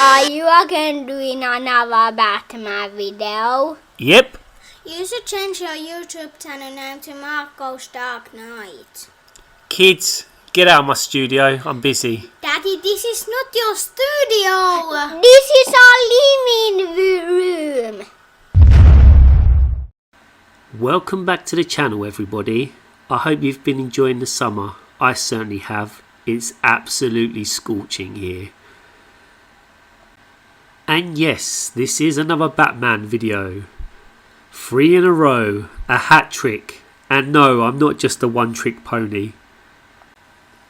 Are you again doing another Batman video? Yep. You should change your YouTube channel name to Marco's Dark Knight. Kids, get out of my studio. I'm busy. Daddy, this is not your studio. This is our living room. Welcome back to the channel, everybody. I hope you've been enjoying the summer. I certainly have. It's absolutely scorching here. And yes, this is another Batman video. 3 in a row, a hat trick. And no, I'm not just a one-trick pony.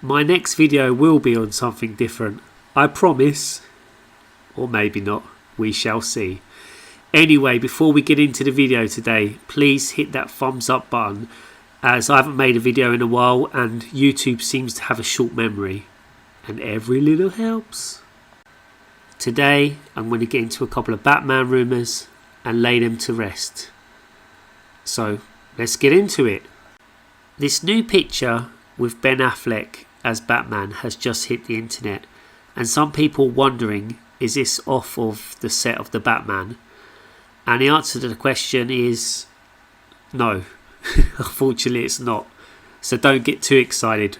My next video will be on something different, I promise. Or maybe not, we shall see. Anyway, before we get into the video today, please hit that thumbs up button, as I haven't made a video in a while and YouTube seems to have a short memory. And every little helps. Today, I'm going to get into a couple of Batman rumours and lay them to rest. So, let's get into it. This new picture with Ben Affleck as Batman has just hit the internet, and some people wondering, is this off of the set of the Batman? And the answer to the question is no. Unfortunately it's not. So don't get too excited.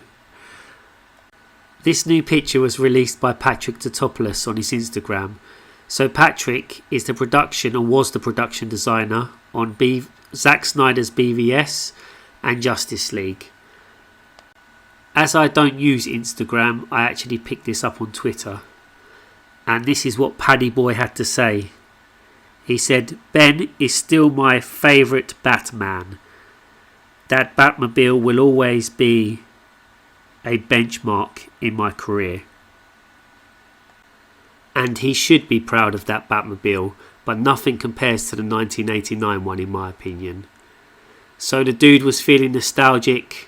This new picture was released by Patrick Tatopoulos on his Instagram. So Patrick is the production, or was the production designer on Zack Snyder's BVS and Justice League. As I don't use Instagram, I actually picked this up on Twitter. And this is what Paddy Boy had to say. He said, "Ben is still my favourite Batman. That Batmobile will always be a benchmark in my career." And he should be proud of that Batmobile, but nothing compares to the 1989 one in my opinion. So the dude was feeling nostalgic.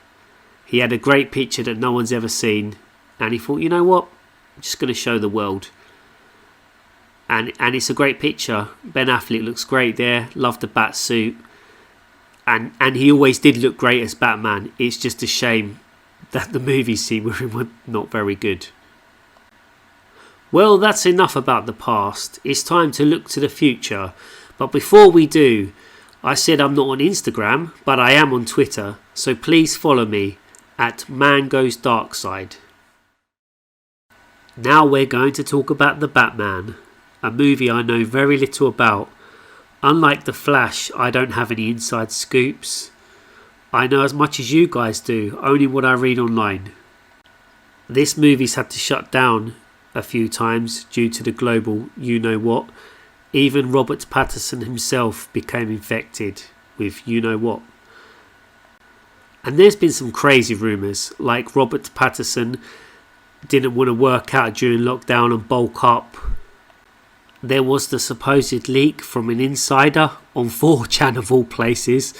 He had a great picture that no one's ever seen, and he thought, you know what, I'm just going to show the world. And it's a great picture. Ben Affleck looks great there. Love the bat suit. And he always did look great as Batman. It's just a shame that the movie scene with him were not very good. Well, that's enough about the past. It's time to look to the future. But before we do, I said I'm not on Instagram, but I am on Twitter. So please follow me at ManGoesDarkside. Now we're going to talk about The Batman, a movie I know very little about. Unlike The Flash, I don't have any inside scoops. I know as much as you guys do, only what I read online. This movie's had to shut down a few times due to the global you-know-what. Even Robert Pattinson himself became infected with you-know-what. And there's been some crazy rumours, like Robert Pattinson didn't want to work out during lockdown and bulk up. There was the supposed leak from an insider on 4chan of all places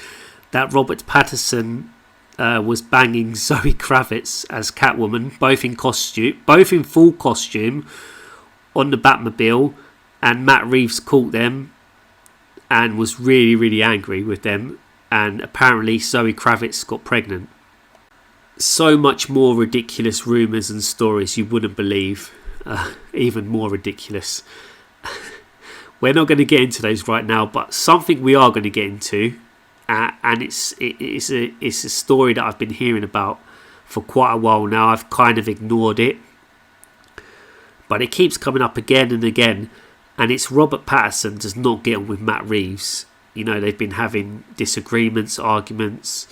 that Robert Pattinson was banging Zoe Kravitz as Catwoman, both in full costume, on the Batmobile, and Matt Reeves caught them and was really, really angry with them, and apparently Zoe Kravitz got pregnant. So much more ridiculous rumours and stories you wouldn't believe, even more ridiculous. We're not going to get into those right now, but something we are going to get into, and it's a story that I've been hearing about for quite a while now. I've kind of ignored it, but it keeps coming up again and again, and it's Robert Pattinson does not get on with Matt Reeves. You know, they've been having disagreements, arguments.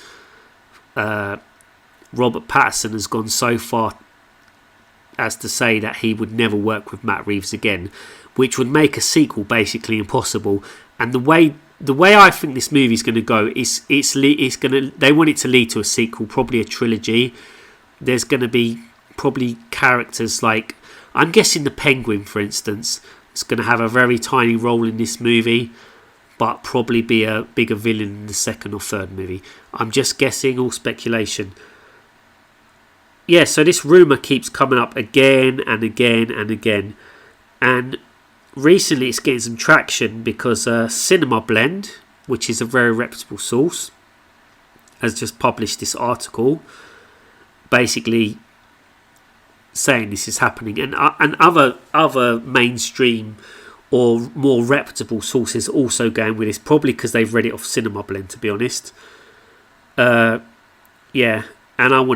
Robert Pattinson has gone so far as to say that he would never work with Matt Reeves again, which would make a sequel basically impossible. And the way I think this movie is going to go is they want it to lead to a sequel, probably a trilogy. There's going to be probably characters like, I'm guessing the Penguin, for instance, is going to have a very tiny role in this movie, but probably be a bigger villain in the second or third movie. I'm just guessing, all speculation. Yeah, so this rumour keeps coming up again and again and again. And recently it's getting some traction because Cinema Blend, which is a very reputable source, has just published this article basically saying this is happening, and other mainstream or more reputable sources also going with this, probably because they've read it off Cinema Blend, to be honest. And I'm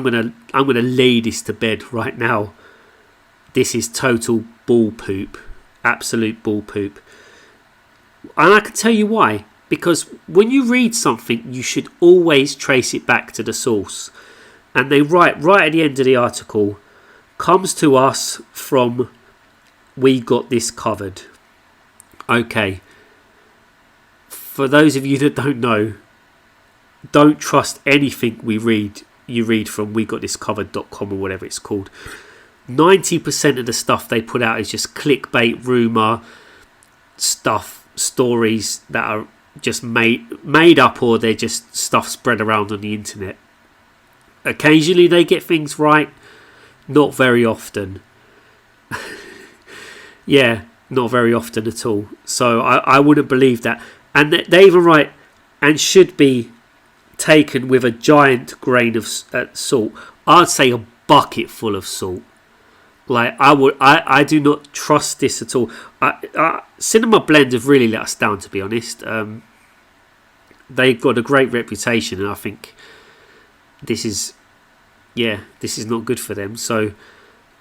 gonna lay this to bed right now. This is total ball poop, absolute ball poop, and I can tell you why. Because when you read something, you should always trace it back to the source. And they write right at the end of the article, comes to us from We Got This Covered. Okay. For those of you that don't know, don't trust anything you read from wegotThisCovered.com or whatever it's called. 90% of the stuff they put out is just clickbait, rumour stuff, stories that are just made up, or they're just stuff spread around on the internet. Occasionally they get things right, not very often. Not very often at all. So I wouldn't believe that. And they even write, and should be taken with a giant grain of salt. I'd say a bucket full of salt. Like, I do not trust this at all. Cinema Blend have really let us down, to be honest. They've got a great reputation, and I think this is not good for them. So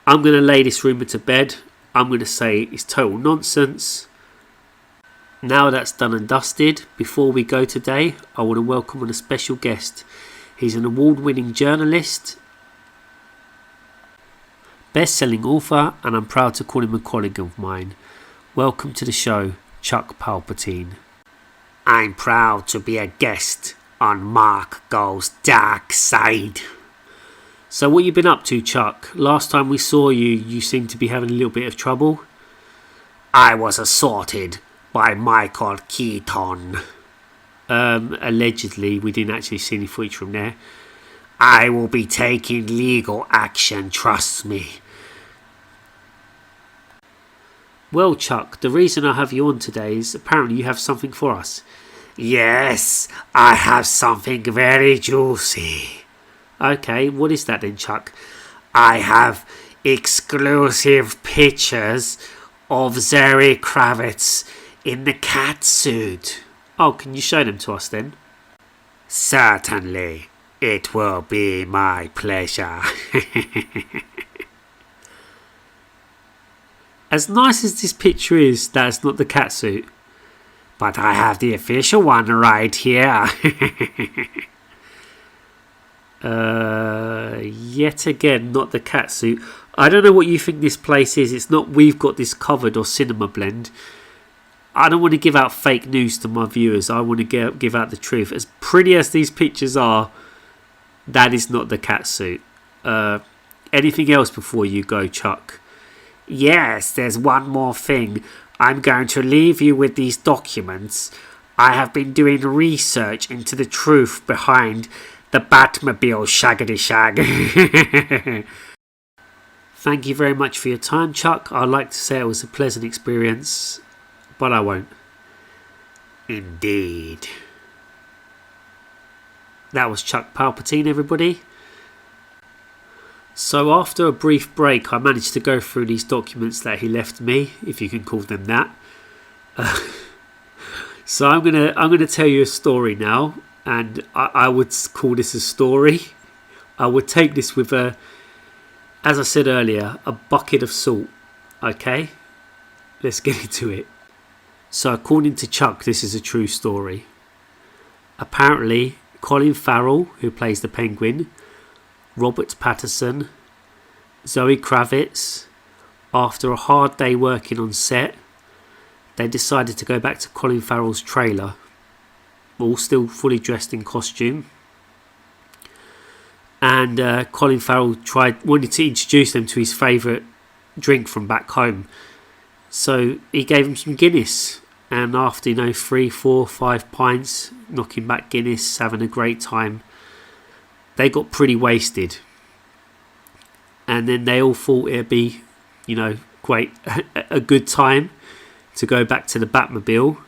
I'm going to lay this rumour to bed. I'm going to say it's total nonsense. Now that's done and dusted, before we go today, I want to welcome on a special guest. He's an award-winning journalist, best-selling author, and I'm proud to call him a colleague of mine. Welcome to the show, Chuck Palpatine. I'm proud to be a guest on Mark Goes Dark Side. So what you been up to, Chuck? Last time we saw you, you seemed to be having a little bit of trouble. I was assaulted by Michael Keaton. Allegedly, we didn't actually see any footage from there. I will be taking legal action, trust me. Well, Chuck, the reason I have you on today is apparently you have something for us. Yes, I have something very juicy. Okay, what is that then, Chuck? I have exclusive pictures of Zoe Kravitz in the cat suit. Oh, can you show them to us then? Certainly. It will be my pleasure. As nice as this picture is, that's not the catsuit. But I have the official one right here. Yet again, not the catsuit. I don't know what you think this place is. It's not We've Got This Covered or Cinema Blend. I don't want to give out fake news to my viewers. I want to give out the truth. As pretty as these pictures are, that is not the catsuit. Anything else before you go, Chuck? Yes, there's one more thing. I'm going to leave you with these documents. I have been doing research into the truth behind the Batmobile Shaggedy Shag. Thank you very much for your time, Chuck. I'd like to say it was a pleasant experience, but I won't. Indeed. That was Chuck Palpatine, everybody. So after a brief break, I managed to go through these documents that he left me, if you can call them that. So I'm gonna tell you a story now, and I would call this a story. I would take this with as I said earlier, a bucket of salt. Okay, let's get into it. So according to Chuck, this is a true story. Apparently, Colin Farrell, who plays the Penguin, Robert Pattinson, Zoe Kravitz, after a hard day working on set, they decided to go back to Colin Farrell's trailer, all still fully dressed in costume. And Colin Farrell wanted to introduce them to his favourite drink from back home. So he gave them some Guinness, and after 3, 4, 5 pints, knocking back Guinness, having a great time, they got pretty wasted. And then they all thought it'd be, quite a good time to go back to the Batmobile,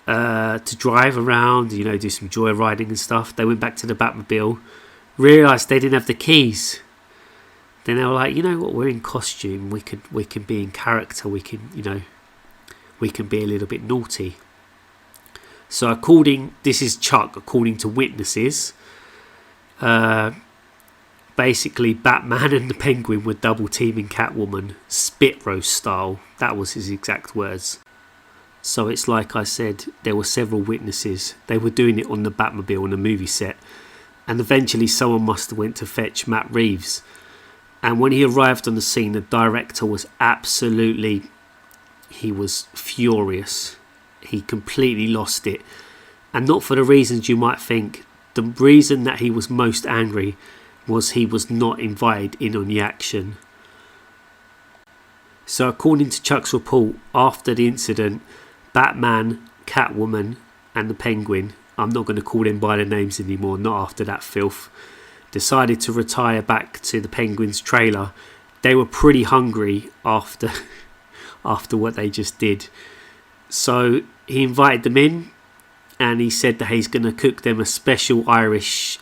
to drive around, do some joyriding and stuff. They went back to the Batmobile, realised they didn't have the keys. Then they were like, you know what, we're in costume, we can be in character, we can be a little bit naughty. So this is Chuck, according to witnesses, basically Batman and the Penguin were double teaming Catwoman, spit roast style. That was his exact words. So it's like I said, there were several witnesses. They were doing it on the Batmobile on the movie set. And eventually someone must have went to fetch Matt Reeves. And when he arrived on the scene, the director was he was furious. He completely lost it. And not for the reasons you might think. The reason that he was most angry was he was not invited in on the action. So according to Chuck's report, after the incident, Batman, Catwoman and the Penguin, I'm not going to call them by their names anymore, not after that filth, decided to retire back to the Penguin's trailer. They were pretty hungry after what they just did. So he invited them in and he said that he's going to cook them a special Irish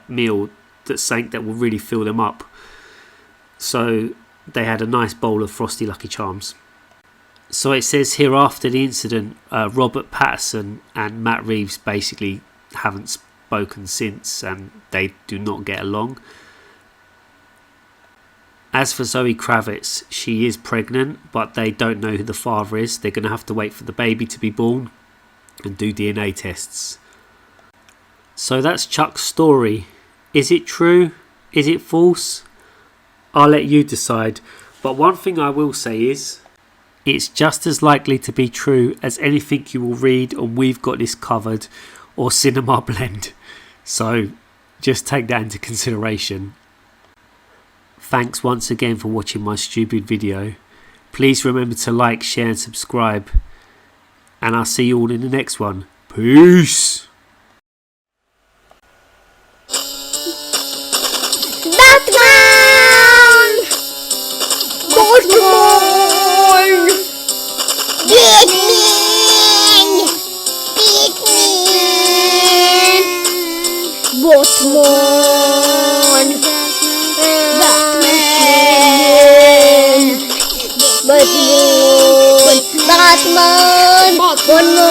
meal that will really fill them up. So they had a nice bowl of Frosty Lucky Charms. So it says here, after the incident, Robert Pattinson and Matt Reeves basically haven't spoken since, and they do not get along. As for Zoe Kravitz, she is pregnant, but they don't know who the father is. They're going to have to wait for the baby to be born and do DNA tests. So that's Chuck's story. Is it true? Is it false? I'll let you decide. But one thing I will say is, it's just as likely to be true as anything you will read on We've Got This Covered or Cinema Blend. So just take that into consideration. Thanks once again for watching my stupid video. Please remember to like, share and subscribe. And I'll see you all in the next one. Peace! Batman! Batman! Batman! Batman! Batman! Batman! Batman! Batman!